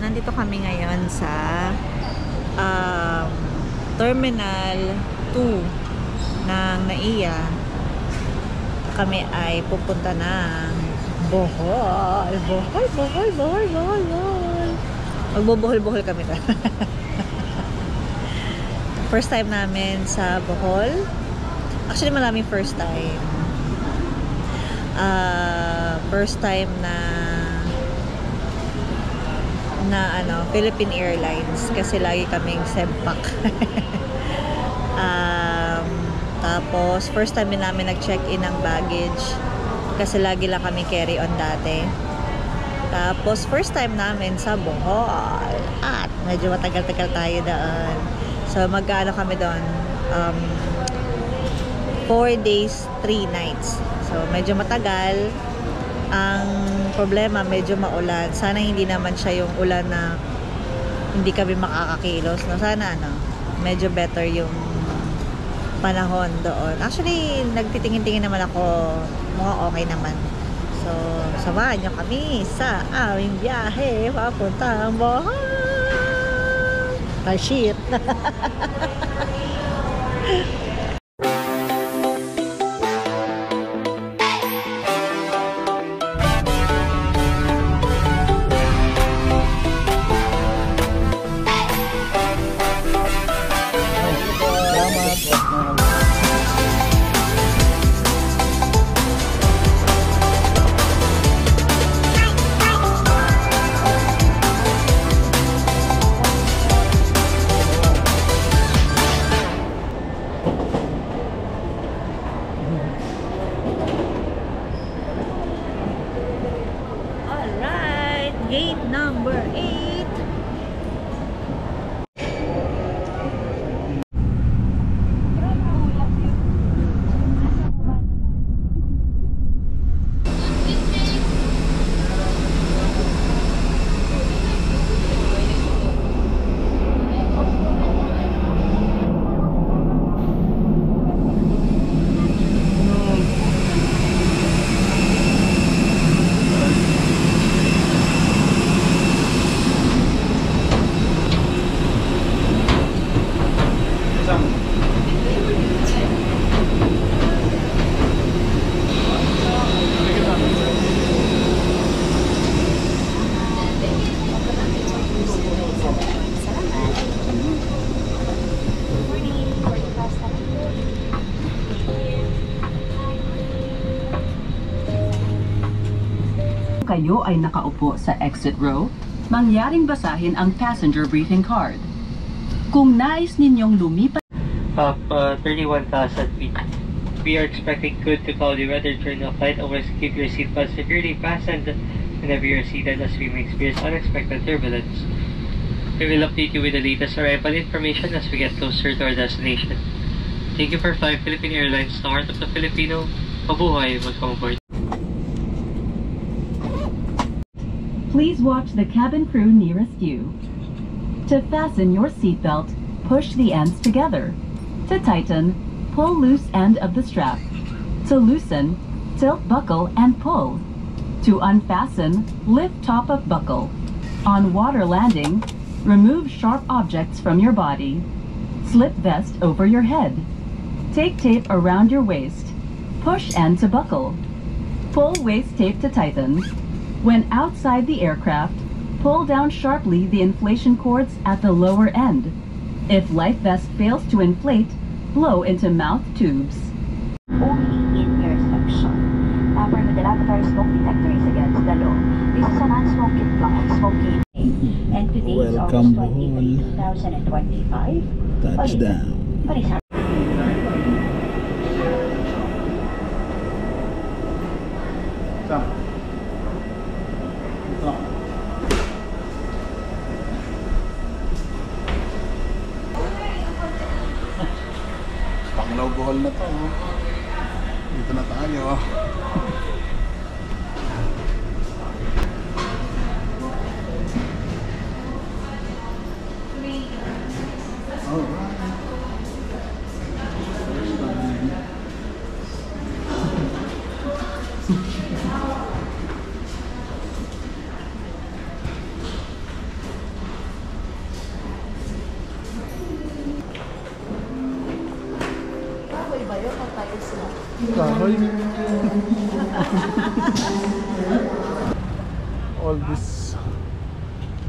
nandito kami ngayon sa Terminal 2 ng NAIA. Kami ay pupunta ng Bohol. Bohol, Bohol, Bohol, Bohol, Bohol. Magbobohol-bohol kami na. First time namin sa Bohol. Actually, maraming first time. First time na Philippine Airlines kasi lagi kaming sempak. Tapos first time din namin nag-check-in ng baggage kasi lagi lang kami carry-on dati. Tapos first time namin sa Bohol at medyo matagal-tagal tayo doon. So mag-ano kami doon 4 days 3 nights. So medyo matagal. Ang problema, medyo maulan. Sana hindi naman siya yung ulan na hindi kami makakakilos. No? Sana medyo better yung panahon doon. Actually, nagtitingin-tingin naman ako. Mukhang okay naman. So, samahan nyo kami sa aming biyahe papuntang Bohol. Ay, shit. Gate number 8. Kayo ay nakaupo sa exit row, mangyaring basahin ang passenger briefing card. Kung nais ninyong lumipat 31,000 feet. We are expecting good to cloudy weather during the flight. Always keep your seatbelt securely fastened whenever you are seated, as we may experience unexpected turbulence. We will update you with the latest arrival information as we get closer to our destination. Thank you for flying Philippine Airlines, the heart of the Filipino. Mabuhay, welcome aboard. Please watch the cabin crew nearest you. To fasten your seatbelt, push the ends together. To tighten, pull loose end of the strap. To loosen, tilt buckle and pull. To unfasten, lift top of buckle. On water landing, remove sharp objects from your body. Slip vest over your head. Take tape around your waist. Push end to buckle. Pull waist tape to tighten. When outside the aircraft, pull down sharply the inflation cords at the lower end. If life vest fails to inflate, blow into mouth tubes. Only in your section. For the laboratory smoke detector is against the law. This is a non-smoking flight, smoking. And today is August 20, 2025. Touchdown. Panglaw Bohol na to. Dito na tayo. kayo kung tayo sila. Kahoy. All this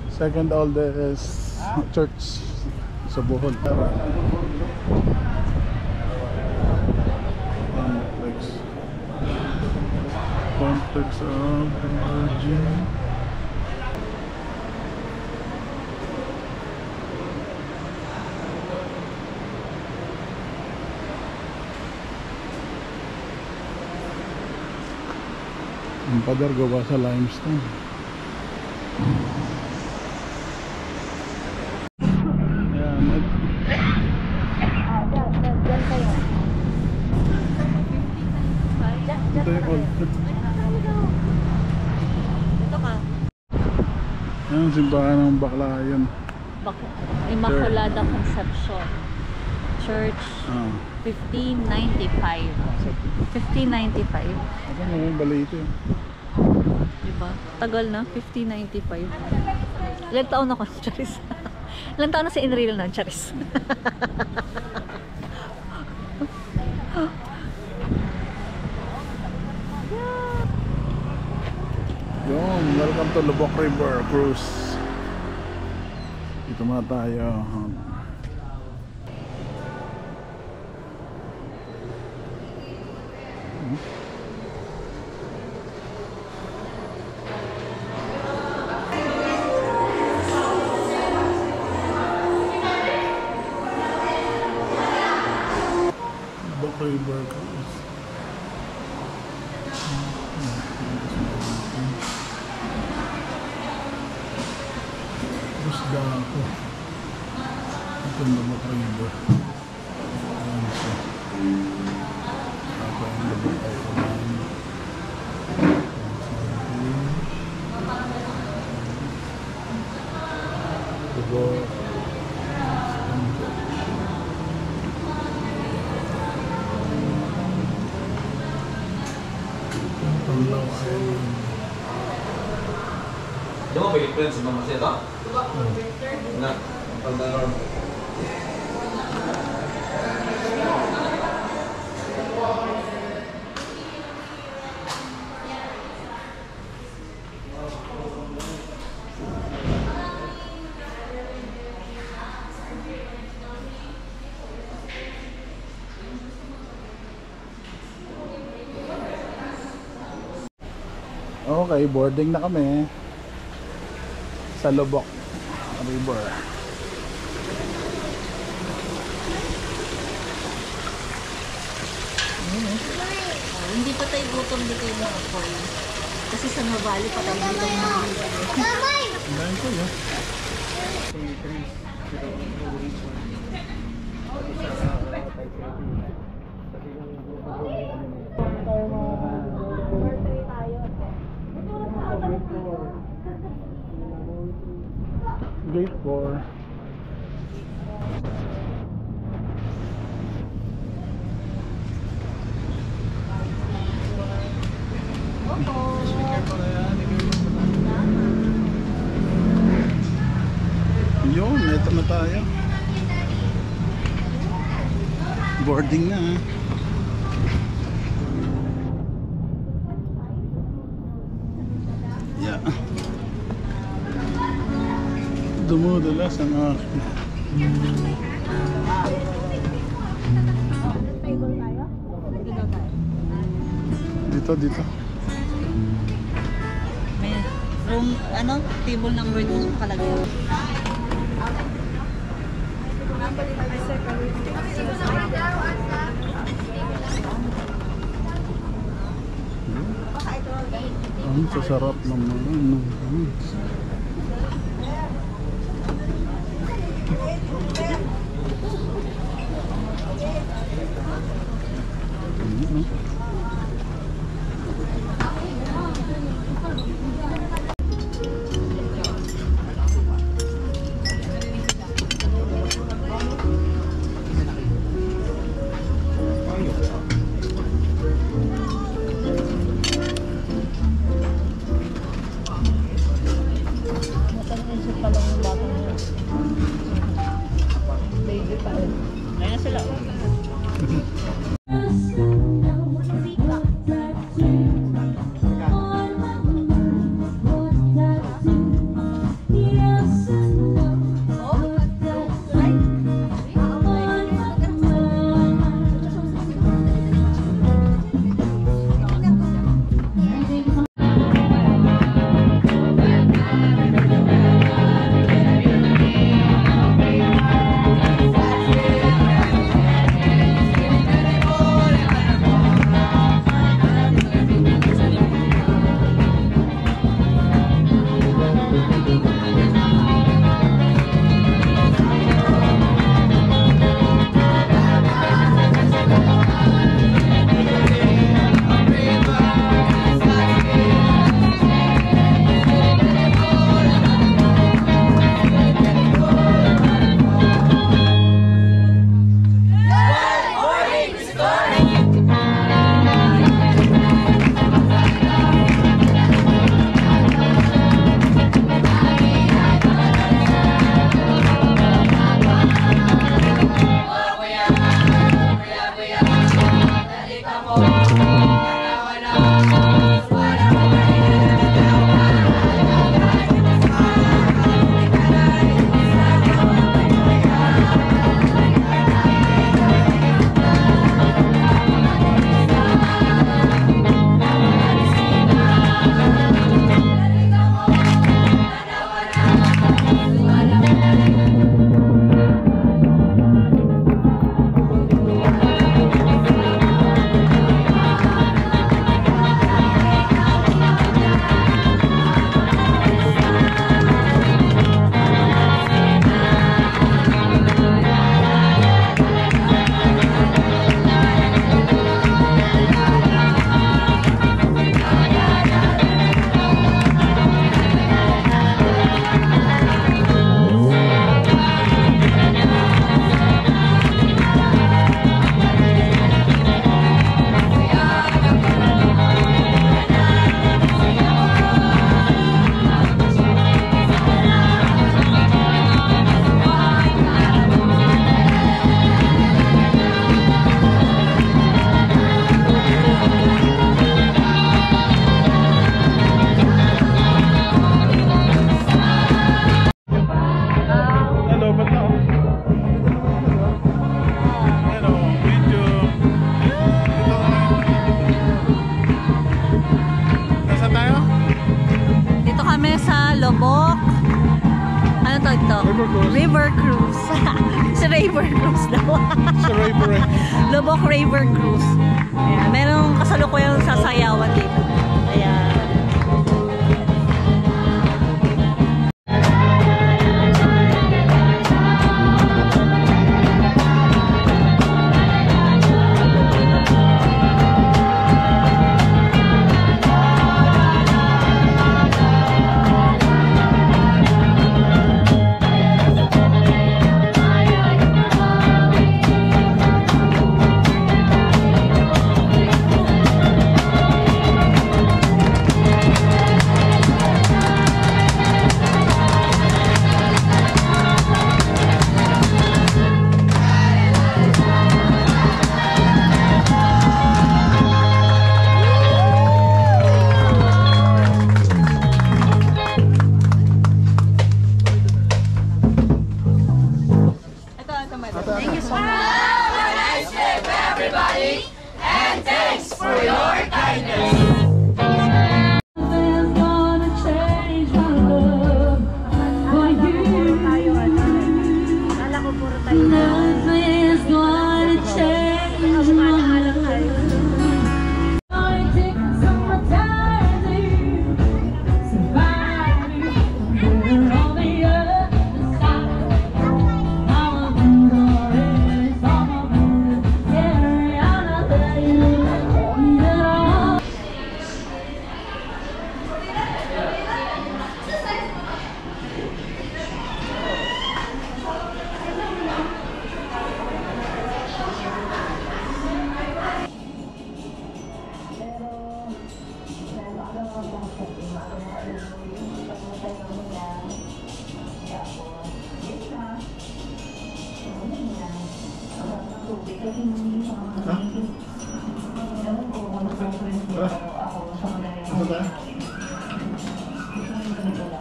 second oldest church sa Bohol. Complex of Virgin. Ang pader gawa sa limestone. Ayan, Diyan kayo. ito yung old. Ito ka. Ayan, simbahan ng Baclayon. Immaculada Conception Church, Ah. 1595. 1595. Ano naman balito yun? Diba? Tagal na, 1595. Ilang taon ako, Charis? Ilang taon na si Enrile na, Charis? Yun, welcome to Lubok River Cruise. Dito muna tayo. Lubok River Cruise. Isda ako. Ito yung Lubok River. Ayan siya. Ako yung Lubok Island. Lubok. Panlaw Island. Di mo pwede friends sa mga seta? Na, pagdalor. Okay, boarding na kami sa Lubok River. Hindi pa tayo gutom dito yung mga boy. Kasi sa Navali pa tayo gutom na. Dahil ko yun. Gate 4. Yun, ito na tayo. Boarding na. Yeah. Dumudulas ang akin. Dito. May room, table number 2 nakalagay. Ang sasarap naman. Ayun na sila. Lobok. Ano to ito? River Cruise. Sa River Cruise daw. Sa River. Lobok River Cruise. Ayan. Merong kasalukuyang sasayawan dito. Ayan.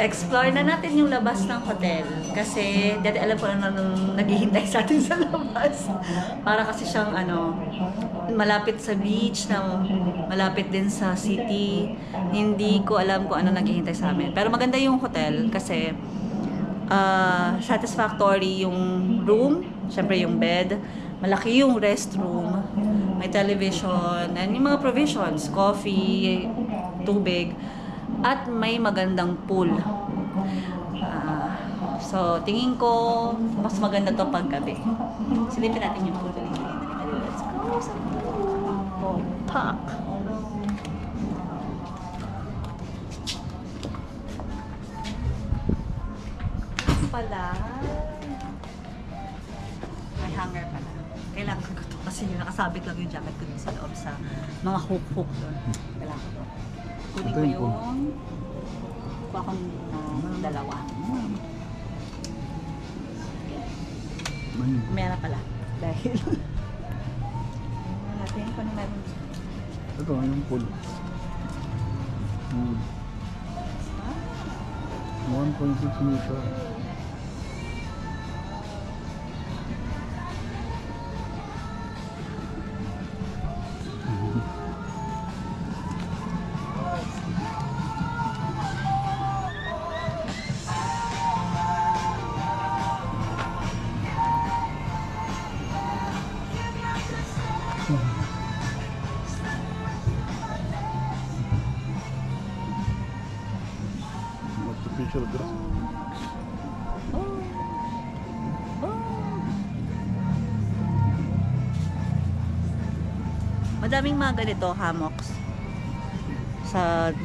Explore na natin yung labas ng hotel kasi dati alam ko na nung naghihintay sa atin sa labas. Para kasi siyang malapit sa beach, na malapit din sa city. Hindi ko alam kung ano naghihintay sa amin. Pero maganda yung hotel kasi satisfactory yung room, syempre yung bed, malaki yung restroom, may television, and yung mga provisions, coffee, tubig, at may magandang pool. So, tingin ko, mas maganda to pag gabi. Silipin natin yung pool. Let's go sa pool. Park. Pala. May hanger pala. Kailangan ko to kasi nakasabit lang yung jacket ko dun sa loob sa mga hook-hook doon. Kailangan ko to. Kunin ko yung kuha kong dalawa. Meron pala. Dahil natin kung ano meron. Ito, yung pool. 1.6 meter. Artificial grass. Madaming mga ganito, hammocks.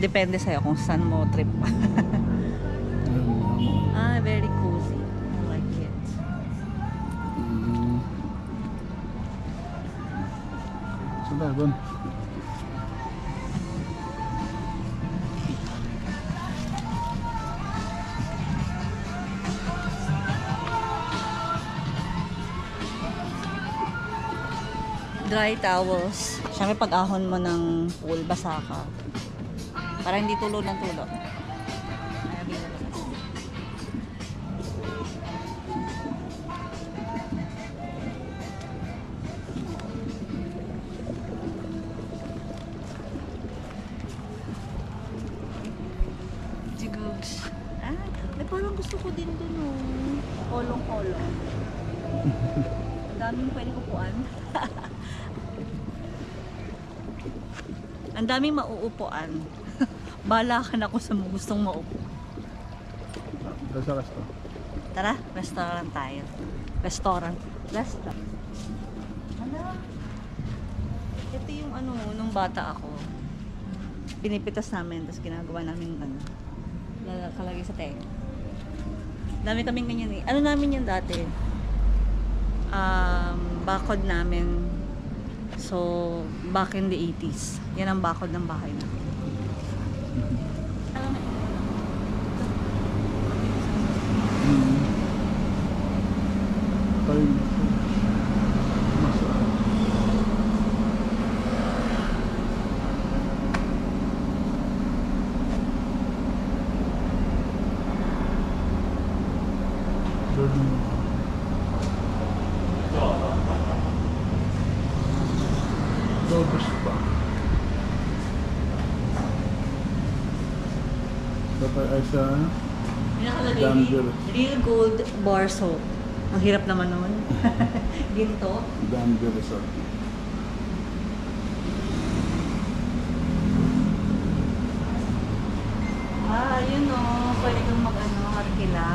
Depende sa'yo kung saan mo trip. Very cozy. I like it. Saan tayo doon? Dry towels. Siyempre pag ahon mo ng pool, basa ka. Para hindi tulo ng tulo. Jigugs. Parang gusto ko din dun kolong-kolong. Ang daming pwede kupuan. Ang daming mauupuan. Bahala ka na kung sa gustong maupo. Tara, restaurant tayo. Restaurant. Hala. Ito yung nung bata ako. Pinipitas namin, tapos ginagawa namin kalagay sa tenga. Dami kaming ganyan eh. Ano namin yan dati? Bakod namin. So, back in the 80s. Yan ang bakod ng bahay namin. Nakalagay real gold bar soap. Ang hirap naman nun. Ginto. Danville Resort. Yun pwede kang mag-arkila.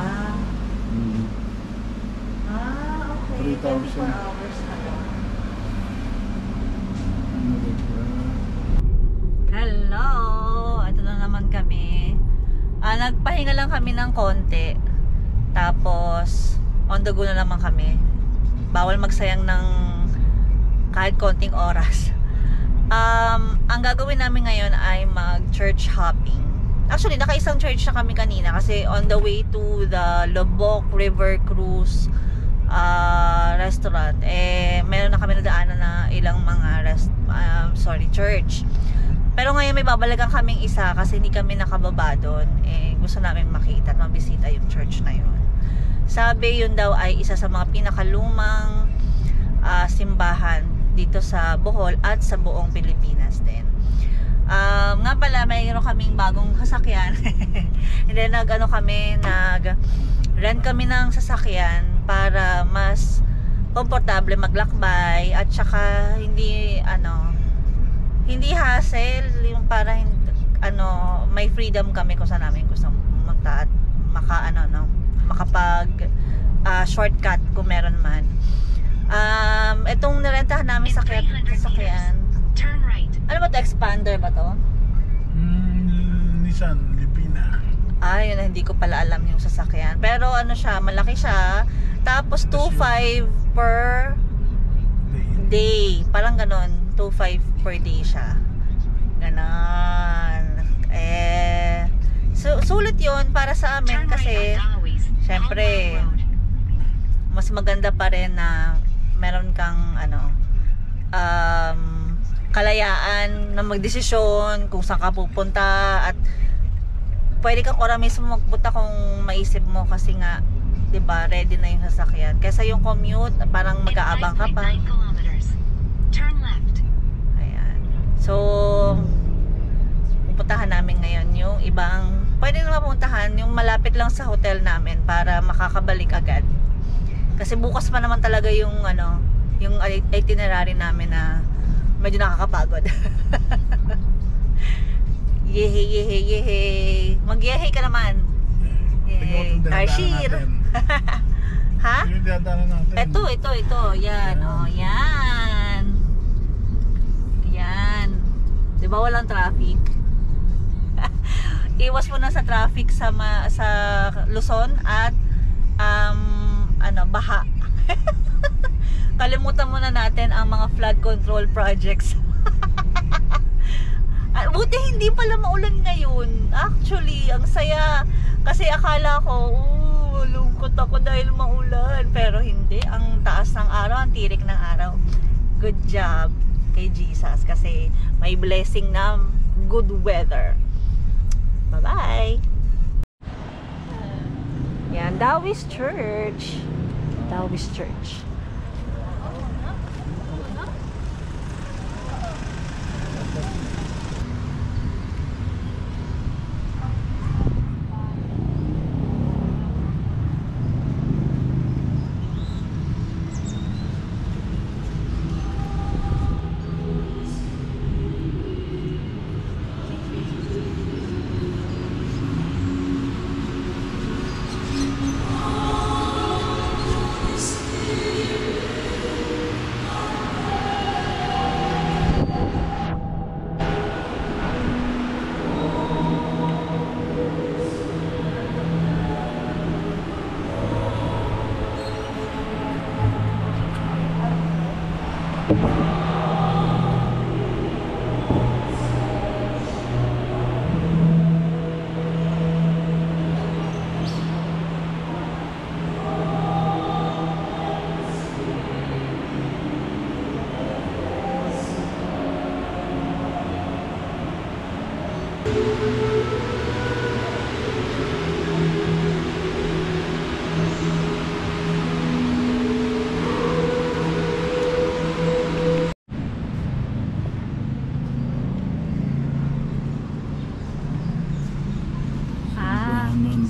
Okay. 24 hours na to. Hello! Ito na naman kami. Nagpahinga lang kami ng konti. Tapos, on the go na naman kami. Bawal magsayang ng kahit konting oras. Ang gagawin namin ngayon ay mag-church hopping. Actually, nakaisang church na kami kanina kasi on the way to the Lubbock River Cruise restaurant, meron na kami nadaanan na ilang mga church. Pero ngayon may babalikan kaming isa kasi hindi kami nakababa doon. Gusto namin makita at mabisita yung church na yun. Sabi yun daw ay isa sa mga pinakalumang simbahan dito sa Bohol at sa buong Pilipinas din. Nga pala, mayroon kaming bagong sasakyan. And then nag-rent kami ng sasakyan para mas komportable maglakbay at saka hindi hassle, yung para may freedom kami kung saan namin gusto pumunta at makapag shortcut kung meron man. Itong nirentahan namin sasakyan. Turn right. Ano ba ito? Expander ba to? Nissan Livina. Yun, hindi ko pala alam yung sasakyan. Pero siya, malaki siya. Tapos 2.5 per day. Parang ganon. 2.5 per day siya. Ganon. Sulit yun para sa amin kasi syempre mas maganda pa rin na meron kang kalayaan na magdesisyon kung saan ka pupunta, at pwede kang ora mismo magpunta kung maisip mo, kasi nga 'di ba, ready na yung sasakyan. Kaysa yung commute, parang mag-aabang ka pa. Turn left. Ayan. So, pupuntahan namin ngayon yung ibang, pwede na mapuntahan yung malapit lang sa hotel namin para makakabalik agad. Kasi bukas pa naman talaga yung ano, yung itinerary namin na medyo nakakapagod. Yehe. Mag-yehe ka naman. Yehe. Tarshir. Ha? Yung dinadaanan natin. Ito. Yan. Oh, yan. Yan. Di ba walang traffic? Iwas mo na sa traffic sa Luzon at baha. Kalimutan muna natin ang mga flood control projects. Buti hindi pala maulan ngayon. Actually, ang saya. Kasi akala ko, lungkot ako dahil maulan. Pero hindi. Ang taas ng araw, ang tirik ng araw. Good job kay Jesus. Kasi may blessing na good weather. Bye-bye! Yan, Taoist Church. Taoist Church.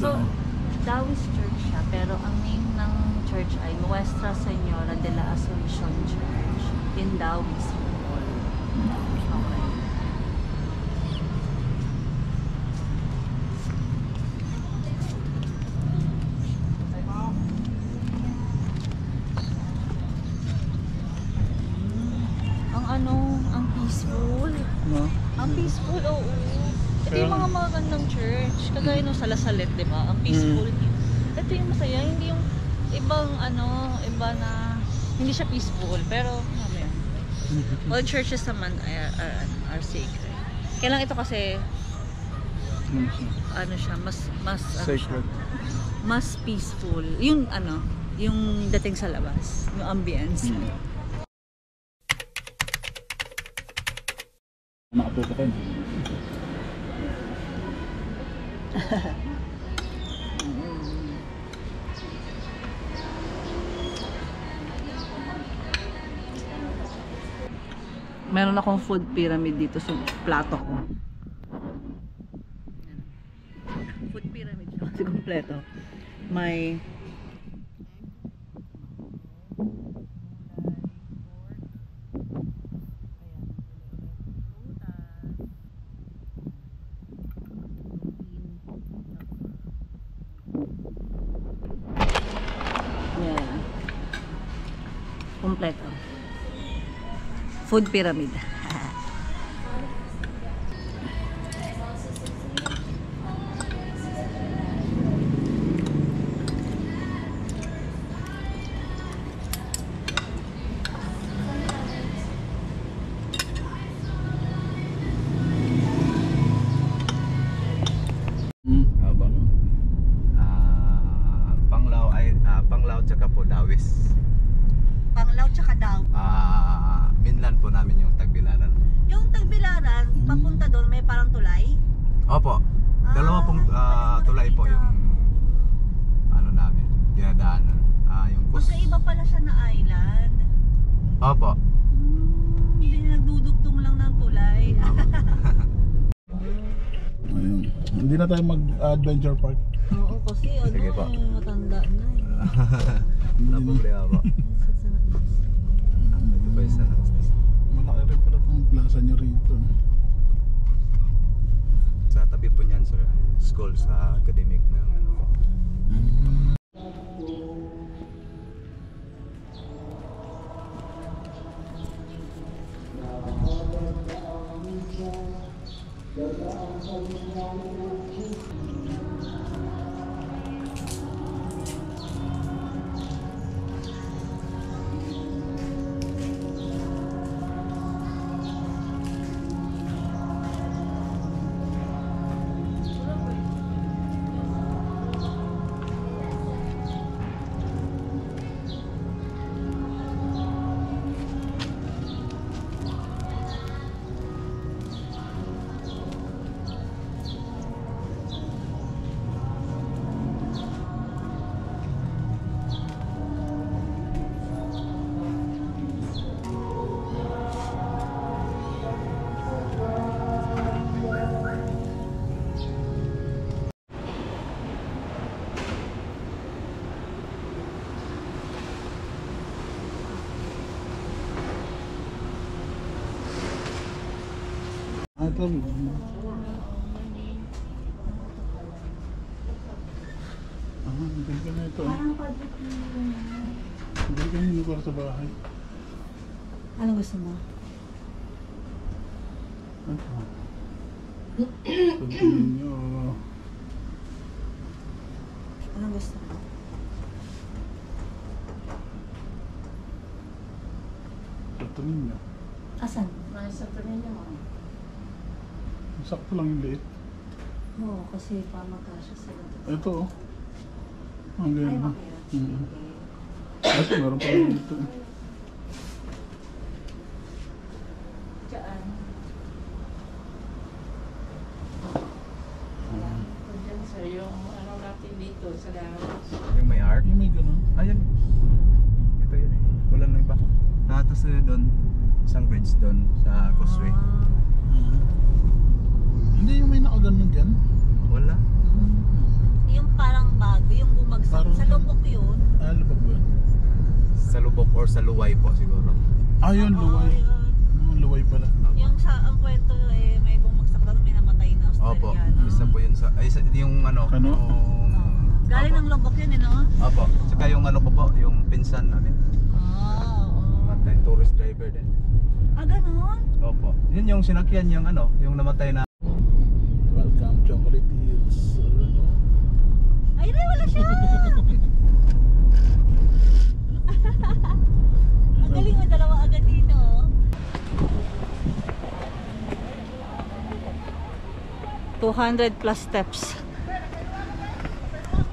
So, Taoist Church siya, pero ang name ng church ay Nuestra Señora de la Asunción Church in Taoist. Okay. Ang peaceful. No? Ang peaceful, oo. Ito yung mga magandang church. Kagaya nung sa Lasalet, di ba? Ang peaceful. Ito yung masaya. Hindi yung ibang iba na hindi siya peaceful. Pero, all churches naman are sacred. Kailan ito kasi, Sacred. mas peaceful. Yung yung dating sa labas. Yung ambience. Nakaputo kayo. Meron akong food pyramid dito sa plato ko. Food pyramid siya kasi kompleto. May kompleto. Food pyramid. Panglao tsaka po Dawis. Panglao tsaka daw. Minlan po namin yung Tagbilaran. Tagbilaran, papunta doon may parang tulay. Opo. Dalawa pong tulay po yung ano namin, dinadaanan. Yung Magkaiba pala siya na island. Opo. Hindi nagdudugtong lang ng tulay. Ayun. Hindi na tayo mag-adventure park. Oo, kasi ano Sige po. matanda na eh. Wala problema po. Ito pa isa na. Malaki rin pala itong plaza nyo rito. Sa tabi po niyan sir, school sa academic ng ano po. Ito. Ang ganda na ito. Hindi ka hindi para sa bahay. Anong gusto mo? Ito. Sabihin nyo. Anong gusto mo? Ito ninyo. Asan? Sakto lang yung liit. Oo, kasi pamagkasya sila doon. Ito oh. Ang Ay, ganda. makaya. Kasi meron pa rin dito. Diyan. Diyan sa yung ano natin dito sa Laos. Yung may arc? Yung may ganun. Ayun. Ito yun eh. Wala lang ba? Tapos doon, isang bridge doon sa causeway. Hindi yung may nakaganon dyan. Wala. Yung parang bago, yung bumagsak. Parang- Sa lubok yun. Lubog ba? Sa Lubok or sa Luway po siguro. Yun, luway. Luway pala. Yung sa ang kwento eh, may bumagsak doon, may namatay na Opo. Australiano. Isa po yun sa, yung ano. Ano? Yung, Galing opo. ng lubok yun eh, no? Opo. Tsaka yung ano ko po, yung pinsan namin. Oo. Namatay, tourist driver din. Ganon? Opo. Yun yung sinakyan yung ano, yung namatay na. Welcome, Chocolate Hills. Ay, wala siya! Ang galing mo, dalawa agad dito. 200 plus steps.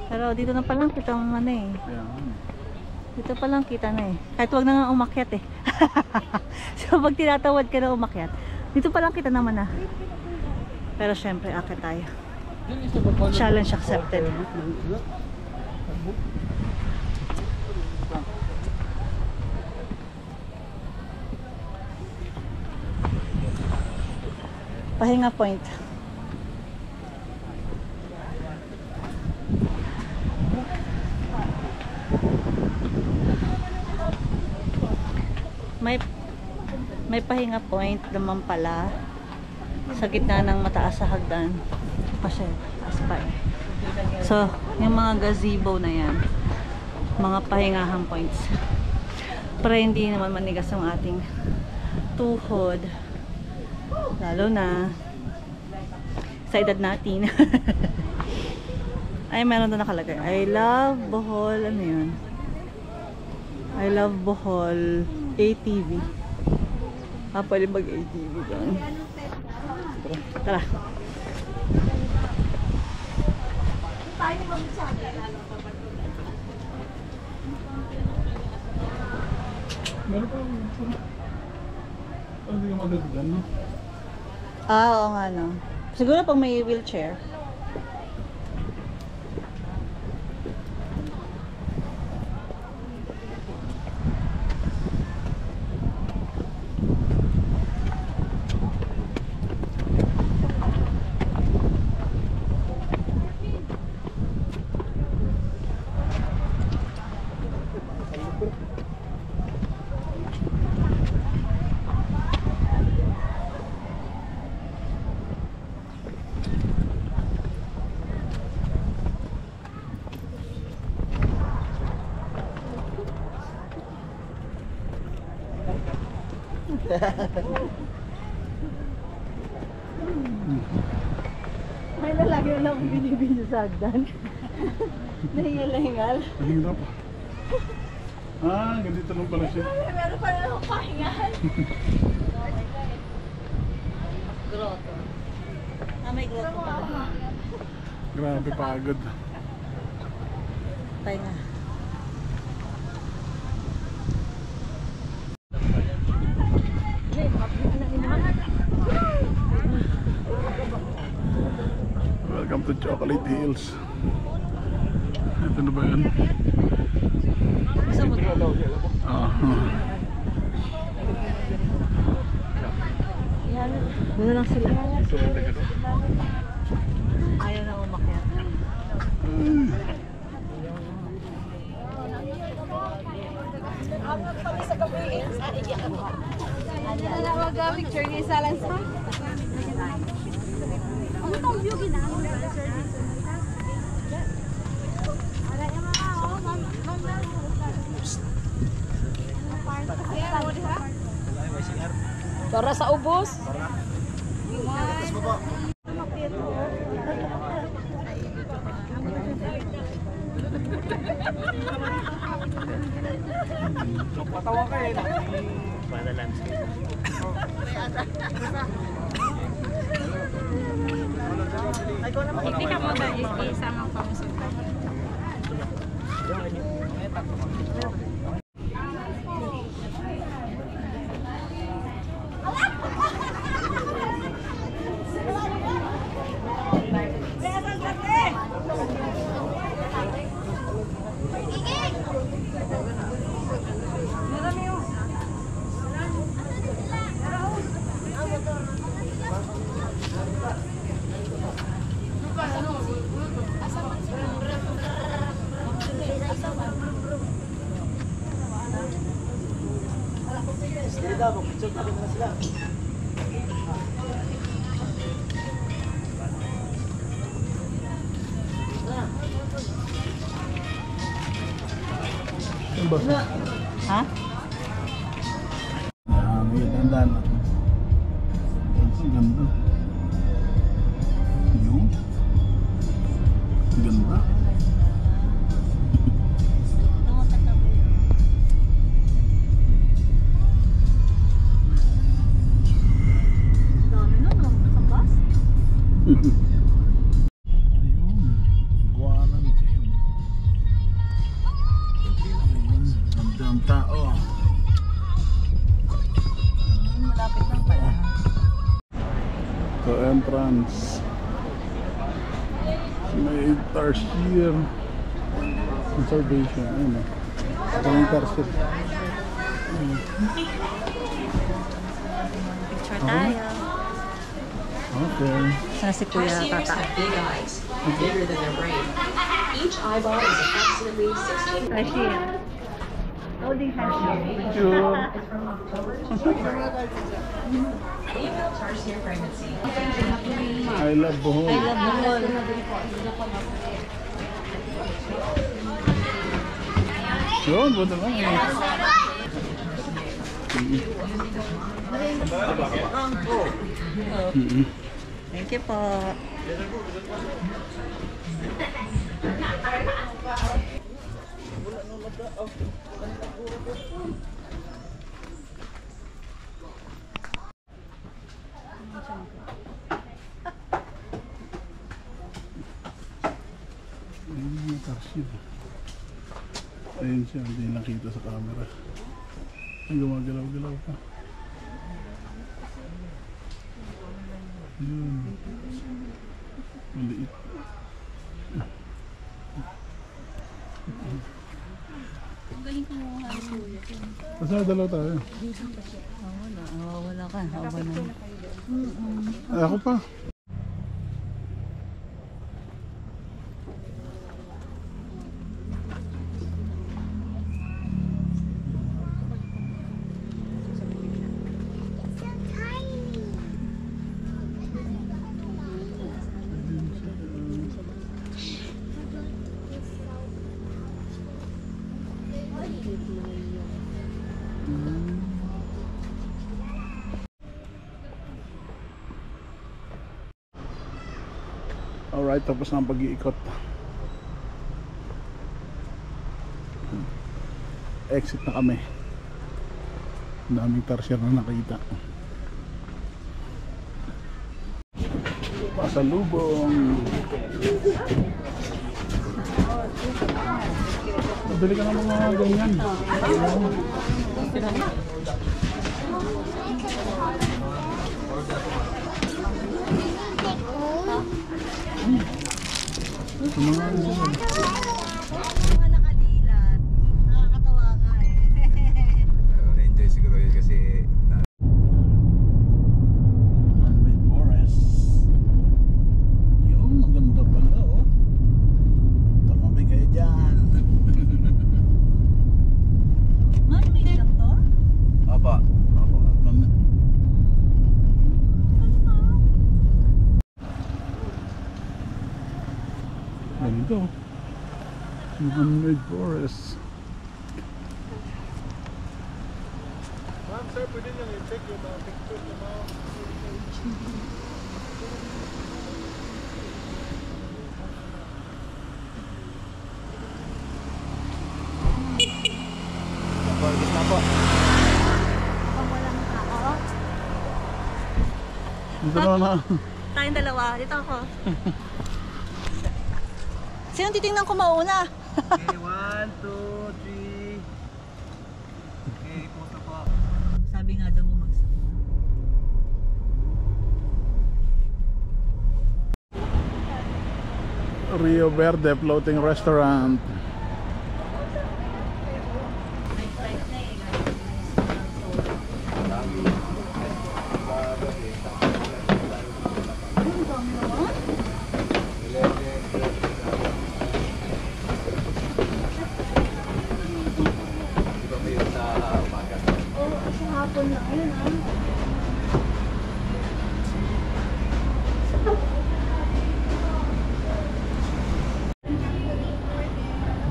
Pero dito na palang kita ang ano eh. Dito palang kita na eh. Kahit wag na nga umakyat eh. So pag tinatawad ka na umakyat, dito palang kita naman na. Pero syempre akit tayo. Challenge accepted. Pahinga point. May pahinga point naman pala sa gitna ng mataas sa hagdan. Kasi taas pa eh. So, yung mga gazebo na yan, mga pahingahan points. Para hindi naman manigas ang ating tuhod. Lalo na sa edad natin. Ay, meron doon nakalagay. I love Bohol. Ano yun? I love Bohol ATV. Pwede mag-ATV doon. Tara. Meron pa. Hindi ka magagdan, no? Oo nga, no. Siguro pag may wheelchair. May lalaki na lang binibidyo sa hagdan. Nahiyalingal. Mahirap. Ganito lang pala siya. Meron pa rin akong pahingal. Grotto. May grotto pa. Grabe pagod. Pahinga. Welcome to Chocolate Hills. Ito na ba yun? Gusto mo ito? Doon lang sila. Ayaw na umakyat. Picture ni Salan sa. Ang tawag yung ginagawa. Para sa ubos. Patawa ka eh. Para landscape. Hindi ka mo ba isama pa mo sa Ha? May dandan. Ang ganda. Yung ganda. Dami na, sa bus. Ayun. Guanang Cave. Ayun. Ganda ang tao. Malapit lang pala. So entrance. May tarsier. Conservation. Ayun o. Ito yung tarsier. Picture tayo. Okay. Sana si Kuya Tarsiers Tata. have big eyes, bigger than their brain. Each eyeball is approximately 16. Tarsier. Holding tarsier. Sure. It's from October to January. Female tarsier pregnancy. I love Bohol. I love Bohol. Yun, buta lang eh. Thank you po. Ayun yung tarsier. Ayun siya, hindi nakita sa camera. Ay, gumagalaw-galaw pa. Maliit. Basta dalaw tayo. Wala ka. Haba na. Ay, ako pa. Alright, tapos na ang pag-iikot. Exit na kami. Ang daming tarsier na nakita. Pasalubong. Bili ka ng mga ganyan. Mga nakadilat. Nakakatawa nga eh. Na-enjoy siguro yun kasi Man-made forest. Yung maganda pala oh. Tamabi kayo dyan. Man-made lang to? Apa. Ganito. Man-made forest. Ma'am, sir, pwede nyo i-check yung mga pictures ng mga Dito na. Tayong dalawa. Dito ako. Sino titingnan ko mauna? Okay, 1, 2, 3. Okay, post na po. Sabi nga daw bumagsak. Rio Verde Floating Restaurant.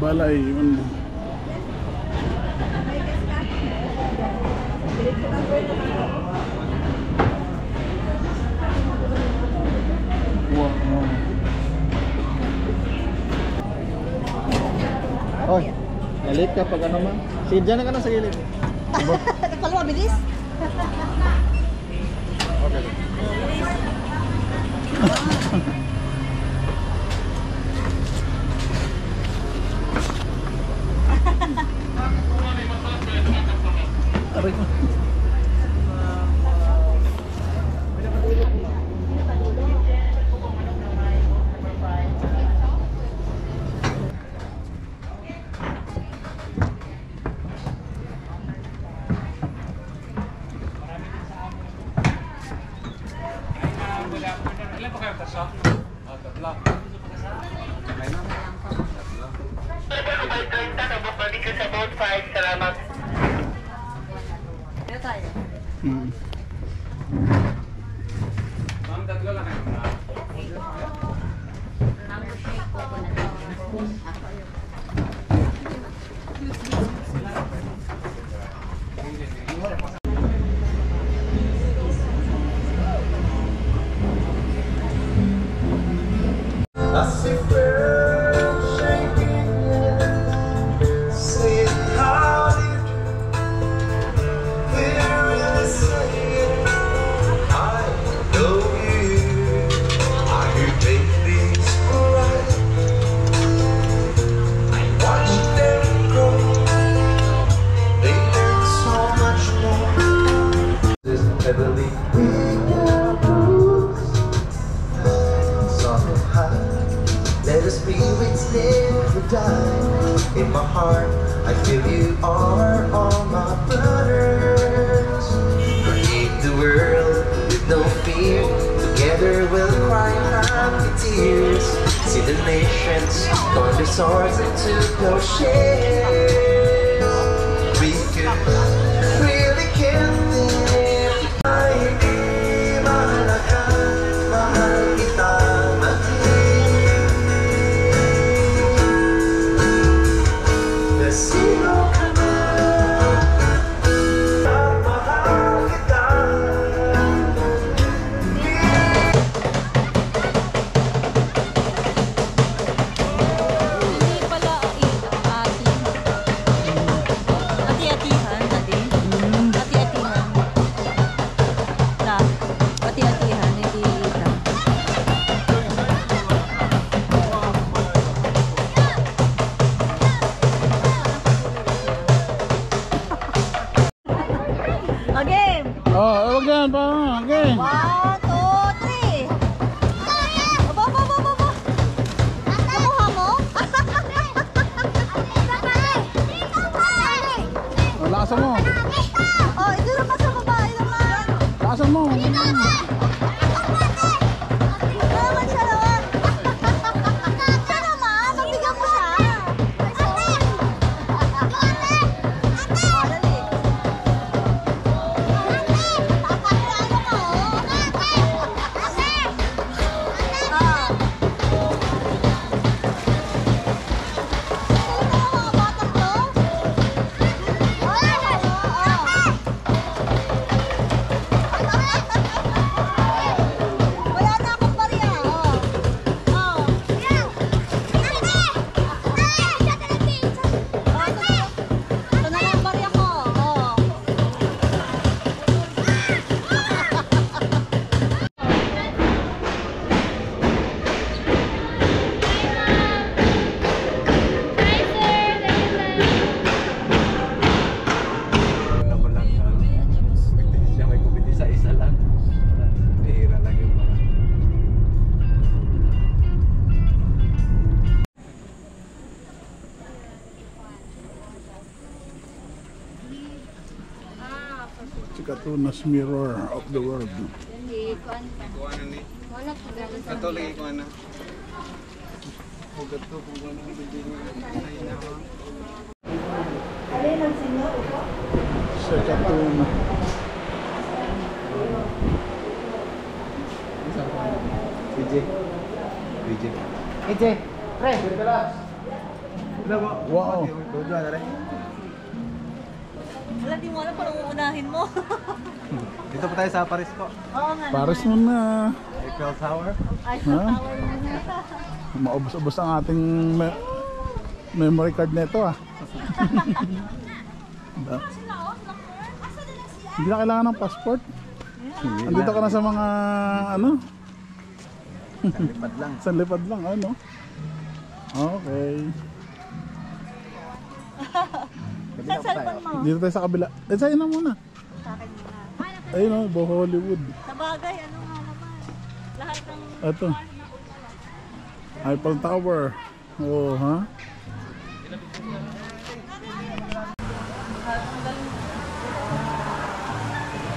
Balay yun. Wow. Oy, nalit ka pag ano man. Sige, dyan na ka na sa gilid. Nagpalawa, bilis? Okay. Aray ko. never die. In my heart, I feel you are all my brothers. Create the world with no fear. Together we'll cry happy tears. See the nations turn their swords into plowshares. We could really kill them. Ay, di mahalaga, mahal kita maging. Sino ka man, mahal kita. Hindi pala ati-atihan, ati. Ati-atihan. Na, ati-atihan, hindi ita. Again! Oh, wag yan pa. Okay. 1, 2, 3. Aba, aba, aba, aba. Nakuha mo? Oh, lakasan mo. Oh, ito naman sa babae naman. Lakasan mo. Ito naman siya naman. Siya naman, mabigyan mo siya. Oh, dali. Wala na akong barya. Ito na lang barya ko. Wala ko lang siya may kumiti sa isa lang. Bihira lang yung mga. Chikatunas mirror of the world. Kuha ni. Ito lagi ko na. Hugat to kung ano ang bibig niya. Chikatunas. EJ, pre, Wow. Wala, di mo alam parang uunahin mo. Dito pa tayo sa Paris po. Oo nga. Paris muna. Eiffel Tower. Eiffel Ha? Tower muna. Maubos-ubos ang ating memory card nito ah. Hindi na kailangan ng passport. Andito ka na sa mga ano? Lipad lang. Sanlipad lang ano? Okay. Saan cellphone mo? Dito tayo sa kabila. Sa'yo na muna. Sa akin muna. Ayun o, Bo Hollywood. Sa bagay, ano nga naman. Lahat ng... Ito. Eiffel Tower. Oh, ha?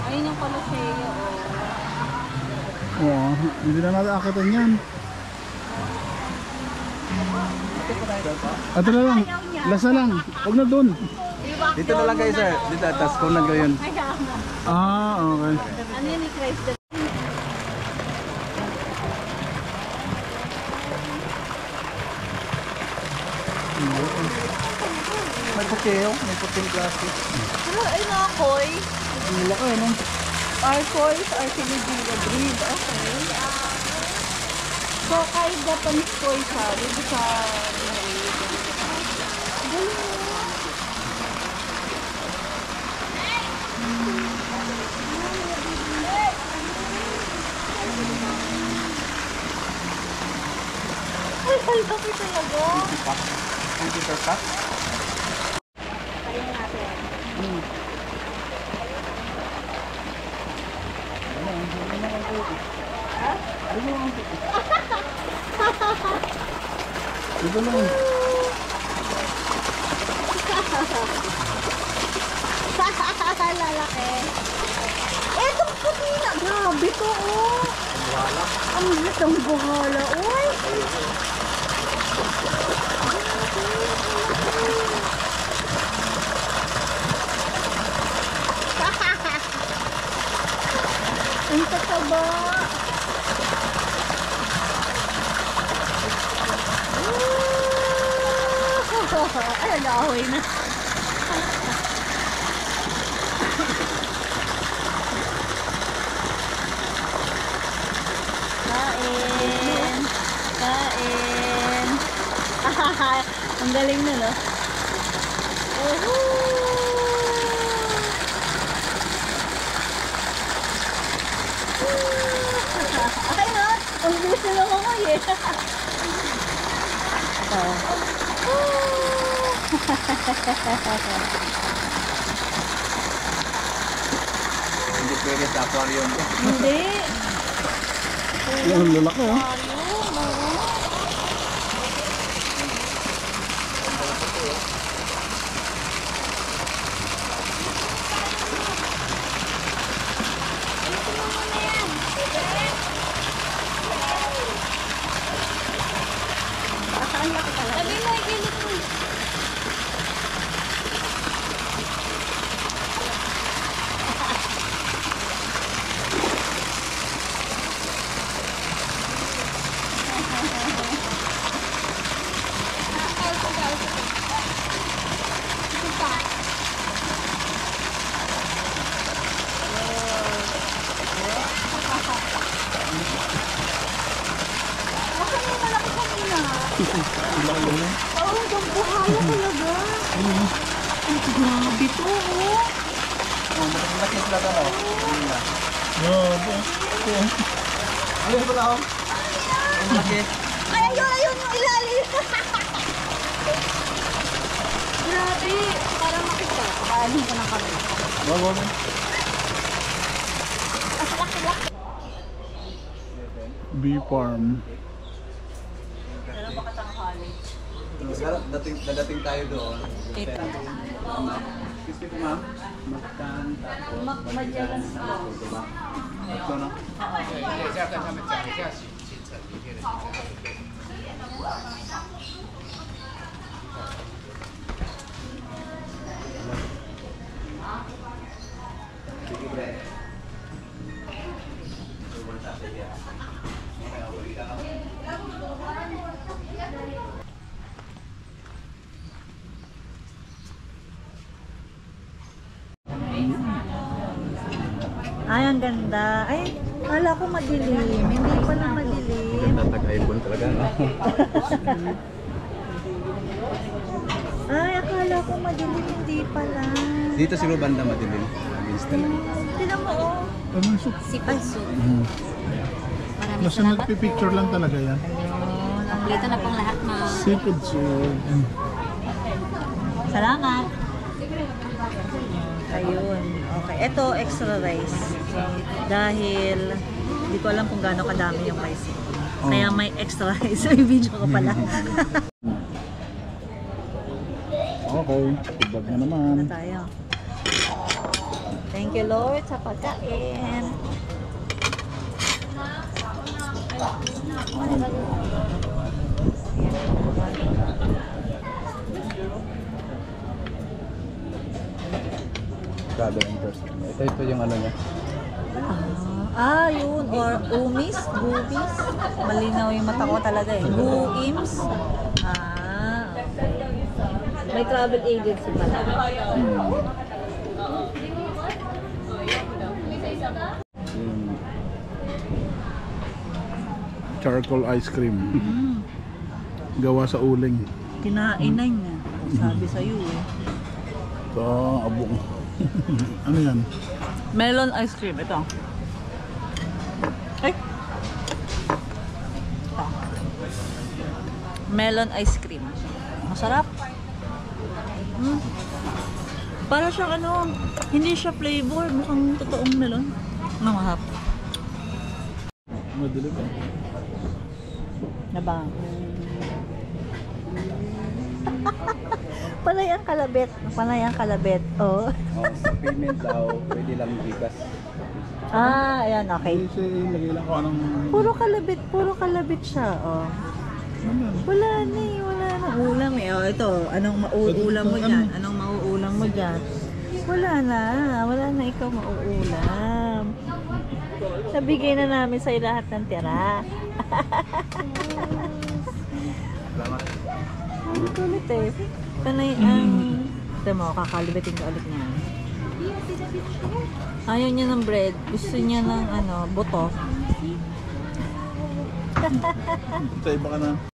Ayun yung Coloseo. Oo, hindi na natin akitin yan. Ito na lang. Last na lang. Huwag na dun. Dito na lang kayo sir. Dito atas kung nag yun. Ah, okay. Ano yun ni Christ? May puteo, may puting plastic. Pero ay nakoy. Ang laki, no? Arcoys are Filipino breed. Okay. So, kahit Japanese koi siya, dito sa... Ay, laki talaga. 20 per pack. Kaya natin. Ito lang. Lalaki. Etong puti na. Grabe to, oh. Ang latang buhala, oy. Ang tataba. Ay, naahoy na. Kain. Kain. Ang galing na, no? Okay, no? Ang gusto lang ako, eh. Hindi pwede sa aquarium ko. Hindi. Ang lalaki, oh. Sabi mo, ikilit mo. Oh, ang buhala talaga. Grabe to, oh. Malaki sila ka, no? Grabe. Ano yung pala, oh? Malaki. Ay, ayun, yung ilalim. Grabe. Para makita. Pakainin ko ng kami. Bago. Bee farm. Dalawa ka tanghali. Dadating tayo doon. Ito. Excuse me, ma'am. Magkan, tapos Madyagan sa ito, no? Ay, ang ganda. Ay, kala ko madilim. Hindi pala madilim. Tatag-ipon talaga, no? Ay, akala ko madilim. Hindi pala. Dito siguro banda madilim. Insta lang. Tinan mo, oh. Ano yung soup? Sipag soup. Maraming Nasa salamat. nagpipicture lang talaga yan. Ayun. Kompleto na pang lahat, ma'am. Seafood soup. Salamat. Ayun. Okay. Ito, extra rice. Dahil, hindi ko alam kung gaano kadami yung rice. Kaya may extra rice. May video ko pala. Okay. Tubag na naman. Na tayo. Thank you, Lord, sa pagkain. Grabe ang person. Ito yung ano niya. Yun. Or umis, boobies. Malinaw yung mata ko talaga eh. Booims. May travel agency pala. Charcoal ice cream. Gawa sa uling. Kinainay niya. Sabi sa'yo eh. Ito, abong. Ano yan? Melon ice cream. Ito. Ay! Ito. Melon ice cream. Masarap. Para siyang ano, hindi siya flavor. Mukhang totoong melon. Mahap. Madilim eh. Na ba? Panay ang kalabit. Panay ang kalabit. Oh. Sa payment daw, pwede lang gigas. Ayan, okay. Kasi lagay lang ko anong... Puro kalabit siya, oh. Wala na eh, wala na ulam eh. Oh, ito, anong mauulam mo dyan? Anong mauulam mo dyan? Wala na ikaw mauulam. Nabigay na namin sa'yo lahat ng tira. Ang kulit eh. Panay ang... Ito mo, kakalibitin ka ulit niya. Ayaw niya ng bread. Gusto niya ng buto. Sa iba ka na.